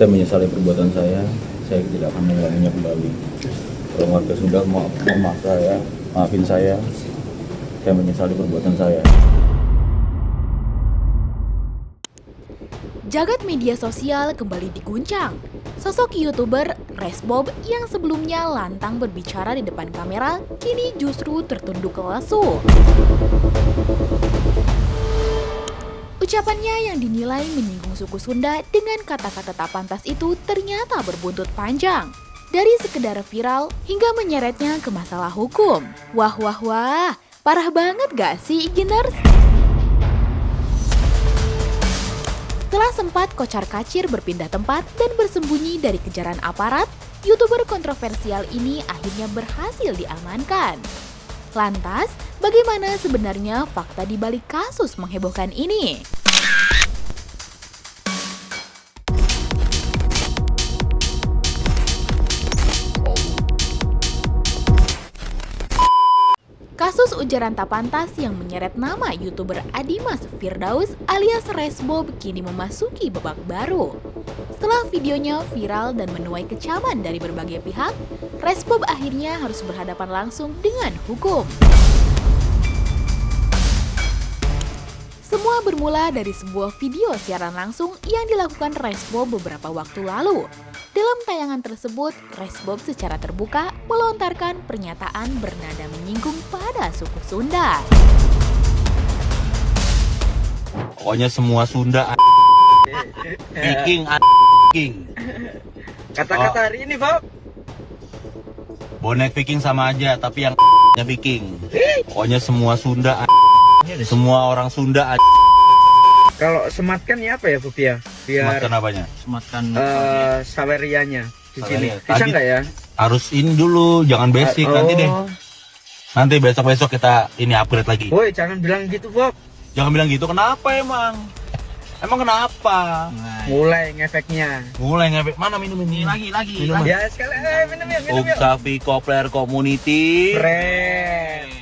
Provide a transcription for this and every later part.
Saya menyesali perbuatan saya tidak akan mengulanginya kembali. Kalau warga sudah mohon maaf saya, maafin saya menyesali perbuatan saya. Jagat media sosial kembali diguncang. Sosok YouTuber Resbob yang sebelumnya lantang berbicara di depan kamera, kini justru tertunduk lesu. Ucapannya yang dinilai menyinggung suku Sunda dengan kata-kata tak pantas itu ternyata berbuntut panjang. Dari sekedar viral hingga menyeretnya ke masalah hukum. Wah, parah banget gak sih, Igeners? Setelah sempat kocar-kacir berpindah tempat dan bersembunyi dari kejaran aparat, YouTuber kontroversial ini akhirnya berhasil diamankan. Lantas, bagaimana sebenarnya fakta di balik kasus menghebohkan ini? Kasus ujaran tak pantas yang menyeret nama YouTuber Adimas Firdaus alias Resbob kini memasuki babak baru. Setelah videonya viral dan menuai kecaman dari berbagai pihak, Resbob akhirnya harus berhadapan langsung dengan hukum. Semua bermula dari sebuah video siaran langsung yang dilakukan Resbob beberapa waktu lalu. Dalam tayangan tersebut, Resbob secara terbuka melontarkan pernyataan bernada menyinggung pada suku Sunda. Pokoknya semua Sunda Viking Viking. Kata-kata hari ini, Bob. Bonek Viking sama aja, tapi yang Viking. Pokoknya semua Sunda semua orang Sunda. Kalau sematkan ya apa ya, Bob ya? Biar Sematkan apanya? Sematkan salerianya di sini. Saweria. Bisa Tadi- nggak ya? harus ini dulu, jangan basic nanti deh. Nanti besok-besok kita ini upgrade lagi. Woi, jangan bilang gitu, Bob. Jangan bilang gitu, kenapa emang? Emang kenapa? Mulai ngefeknya. Mulai ngepek. Mana minum ini? Lagi. Minum. Ya, sekali minum ya, minum ya. Uksafi Kopler Community. Keren.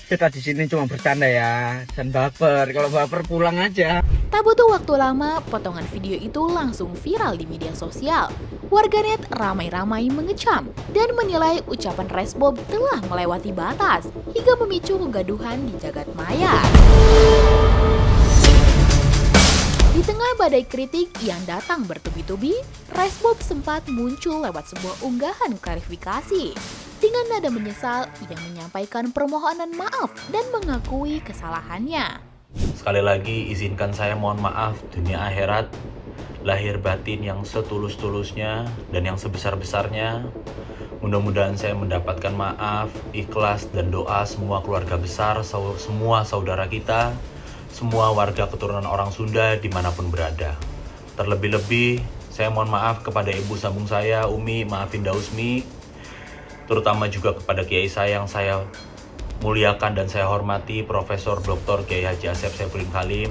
Kita di sini cuma bercanda ya, dan baper. Kalau baper pulang aja. Tak butuh waktu lama, potongan video itu langsung viral di media sosial. Warganet ramai-ramai mengecam dan menilai ucapan Resbob telah melewati batas hingga memicu kegaduhan di jagat maya. Di tengah badai kritik yang datang bertubi-tubi, Resbob sempat muncul lewat sebuah unggahan klarifikasi. Dengan nada menyesal, ia menyampaikan permohonan maaf dan mengakui kesalahannya. Sekali lagi izinkan saya mohon maaf dunia akhirat, lahir batin yang setulus-tulusnya dan yang sebesar-besarnya. Mudah-mudahan saya mendapatkan maaf, ikhlas dan doa semua keluarga besar, semua saudara kita, semua warga keturunan orang Sunda dimanapun berada. Terlebih-lebih saya mohon maaf kepada ibu sambung saya, Umi, maafin Dausmi, terutama juga kepada kiai saya yang saya muliakan dan saya hormati, Profesor Dr. Kiai Haji Asep Saifuddin Khalim.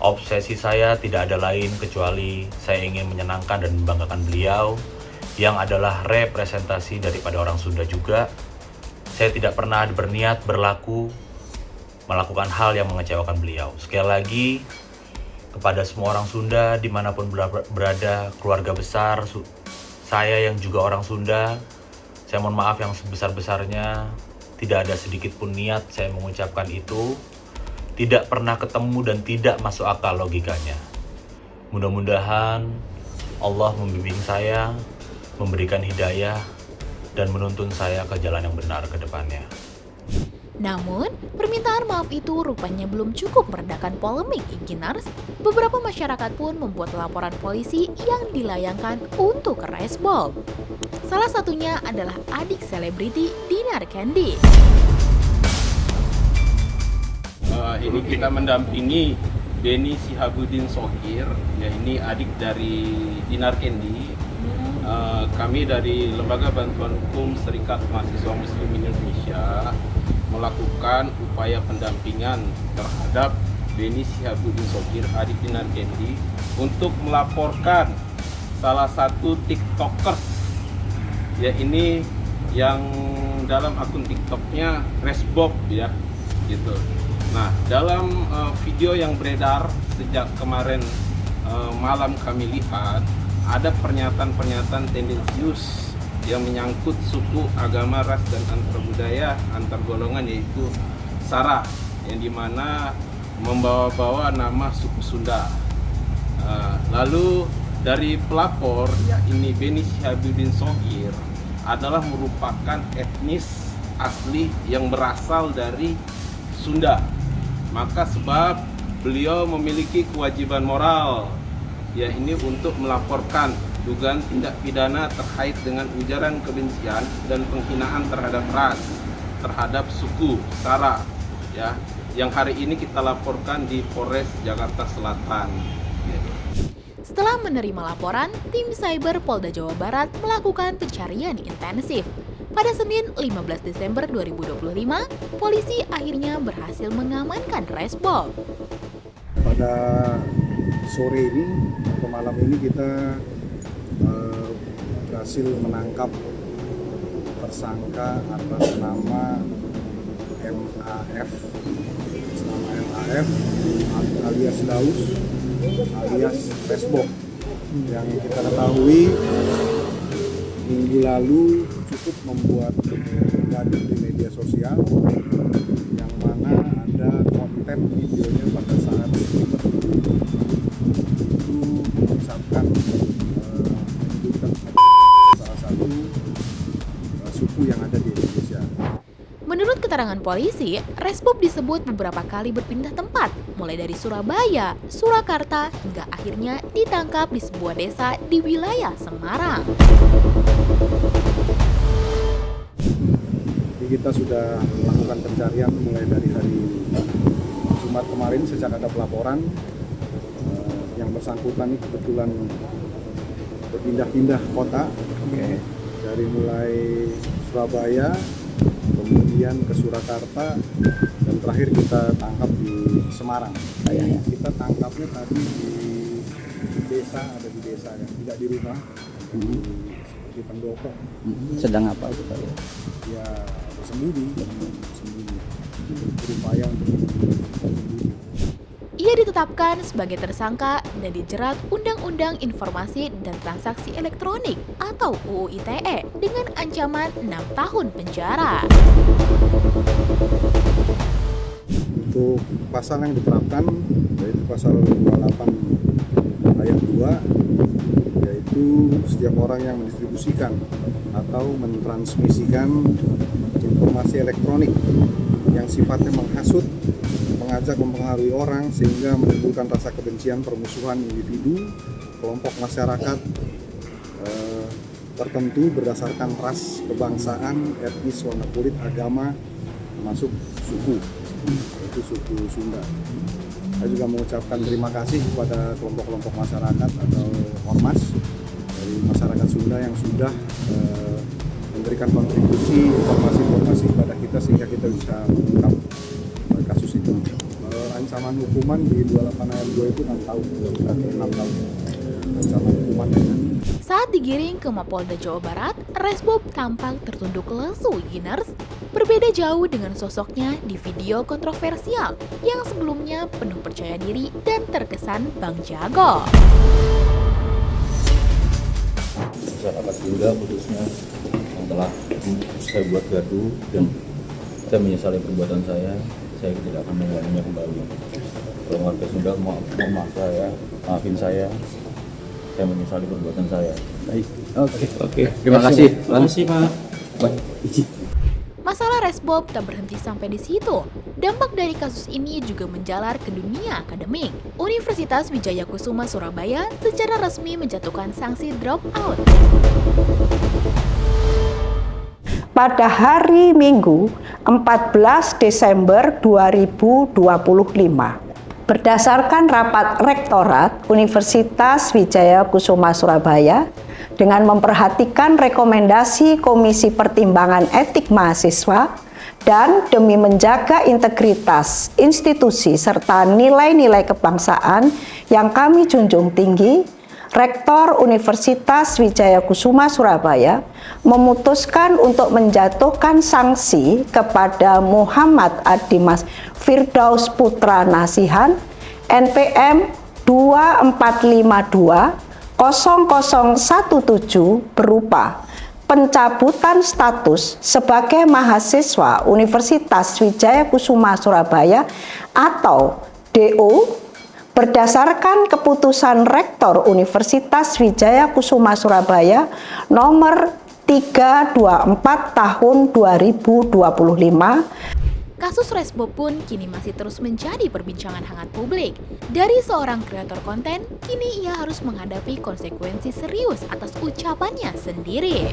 Obsesi saya tidak ada lain kecuali saya ingin menyenangkan dan membanggakan beliau yang adalah representasi daripada orang Sunda juga. Saya tidak pernah berniat berlaku melakukan hal yang mengecewakan beliau. Sekali lagi, kepada semua orang Sunda dimanapun berada, keluarga besar saya yang juga orang Sunda, saya mohon maaf yang sebesar-besarnya. Tidak ada sedikit pun niat saya mengucapkan itu. Tidak pernah ketemu dan tidak masuk akal logikanya. Mudah-mudahan Allah membimbing saya, memberikan hidayah, dan menuntun saya ke jalan yang benar ke depannya. Namun, permintaan maaf itu rupanya belum cukup meredakan polemik Igeners. Beberapa masyarakat pun membuat laporan polisi yang dilayangkan untuk Resbob. Salah satunya adalah adik selebriti Dinar Candy. Ini kita mendampingi Denny Sihabuddin Shogir, ya ini adik dari Dinar Candy. Kami dari Lembaga Bantuan Hukum Serikat Mahasiswa Muslim Indonesia melakukan upaya pendampingan terhadap Denny Sihabuddin Shogir, adik Dinar Candy, untuk melaporkan salah satu TikTokers, ya ini yang dalam akun TikToknya Resbob ya, gitu. Nah, dalam video yang beredar sejak kemarin malam kami lihat ada pernyataan-pernyataan tendensius yang menyangkut suku, agama, ras, dan antar budaya, antar golongan, yaitu SARA, yang dimana membawa-bawa nama suku Sunda. Lalu dari pelapor, yakni Beni Syihabuddin Shohir, adalah merupakan etnis asli yang berasal dari Sunda. Maka sebab beliau memiliki kewajiban moral, ya ini untuk melaporkan dugaan tindak pidana terkait dengan ujaran kebencian dan penghinaan terhadap ras, terhadap suku SARA, ya, yang hari ini kita laporkan di Polres Jakarta Selatan. Setelah menerima laporan, tim Cyber Polda Jawa Barat melakukan pencarian intensif. Pada Senin 15 Desember 2025, polisi akhirnya berhasil mengamankan Resbob. Pada sore ini atau malam ini kita berhasil menangkap tersangka atas nama MAF alias Daus alias Resbob, yang kita ketahui minggu lalu cukup membuat gaduh di media sosial, yang mana ada konten videonya pada saat itu mengucapkan menunjukkan salah satu suku yang ada di Indonesia. Menurut keterangan polisi, Resbob disebut beberapa kali berpindah tempat, mulai dari Surabaya, Surakarta, hingga akhirnya ditangkap di sebuah desa di wilayah Semarang. Jadi kita sudah melakukan pencarian mulai dari hari Jumat kemarin sejak ada pelaporan yang bersangkutan ini kebetulan berpindah-pindah kota, dari mulai Surabaya, kemudian ke Surakarta, dan terakhir kita tangkap di Semarang. Kita tangkapnya tadi di desa, ada di desa ya, tidak di rumah, di pendopo. Sedang apa itu Pak? Ya bersembunyi, berupaya untuk bersembunyi. Ia ditetapkan sebagai tersangka dan dijerat Undang-Undang Informasi dan Transaksi Elektronik atau UU ITE dengan ancaman 6 tahun penjara. Untuk pasal yang diterapkan yaitu pasal 28 ayat 2, yaitu setiap orang yang mendistribusikan atau mentransmisikan informasi elektronik yang sifatnya menghasut, mengajak mempengaruhi orang sehingga menimbulkan rasa kebencian, permusuhan individu, kelompok masyarakat tertentu berdasarkan ras, kebangsaan, etnis, warna kulit, agama, termasuk suku, yaitu suku Sunda. Saya juga mengucapkan terima kasih kepada kelompok-kelompok masyarakat atau ormas dari masyarakat Sunda yang sudah memberikan kontribusi informasi-informasi kepada kita sehingga kita bisa mengungkap kasus itu. Ancaman hukuman di 28 ayat 2 itu 6 tahun. Ancaman hukumannya. Saat digiring ke Mapolda Jawa Barat, Resbob tampak tertunduk lesu Giners, berbeda jauh dengan sosoknya di video kontroversial yang sebelumnya penuh percaya diri dan terkesan Bang Jago. Masyarakat Sunda khususnya yang telah saya buat gaduh dan saya menyesali perbuatan saya tidak akan mengulanginya kembali. Kalau warga Sunda maaf saya, maafin saya menyesali perbuatan saya. Baik, oke. Terima kasih. Pak. Masalah Resbob tak berhenti sampai di situ. Dampak dari kasus ini juga menjalar ke dunia akademik. Universitas Wijaya Kusuma Surabaya secara resmi menjatuhkan sanksi drop out. Pada hari Minggu 14 Desember 2025, berdasarkan rapat Rektorat Universitas Wijaya Kusuma Surabaya dengan memperhatikan rekomendasi Komisi Pertimbangan Etik Mahasiswa dan demi menjaga integritas institusi serta nilai-nilai kebangsaan yang kami junjung tinggi, Rektor Universitas Wijaya Kusuma Surabaya memutuskan untuk menjatuhkan sanksi kepada Muhammad Adimas Firdaus Putra Nasihan NPM 24520017 berupa pencabutan status sebagai mahasiswa Universitas Wijaya Kusuma Surabaya atau DO berdasarkan keputusan Rektor Universitas Wijaya Kusuma Surabaya nomor 324 tahun 2025. Kasus Resbob pun kini masih terus menjadi perbincangan hangat publik. Dari seorang kreator konten, kini ia harus menghadapi konsekuensi serius atas ucapannya sendiri.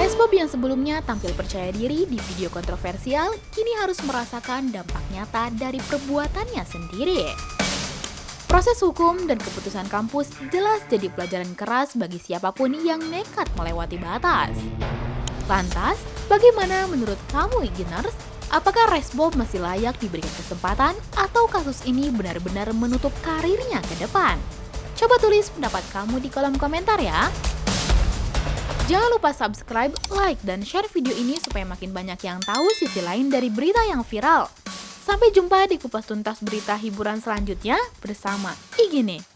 Resbob yang sebelumnya tampil percaya diri di video kontroversial, kini harus merasakan dampak nyata dari perbuatannya sendiri. Proses hukum dan keputusan kampus jelas jadi pelajaran keras bagi siapapun yang nekat melewati batas. Lantas, bagaimana menurut kamu Iginers? Apakah Resbob masih layak diberikan kesempatan atau kasus ini benar-benar menutup karirnya ke depan? Coba tulis pendapat kamu di kolom komentar ya. Jangan lupa subscribe, like, dan share video ini supaya makin banyak yang tahu sisi lain dari berita yang viral. Sampai jumpa di kupas tuntas berita hiburan selanjutnya bersama Igini.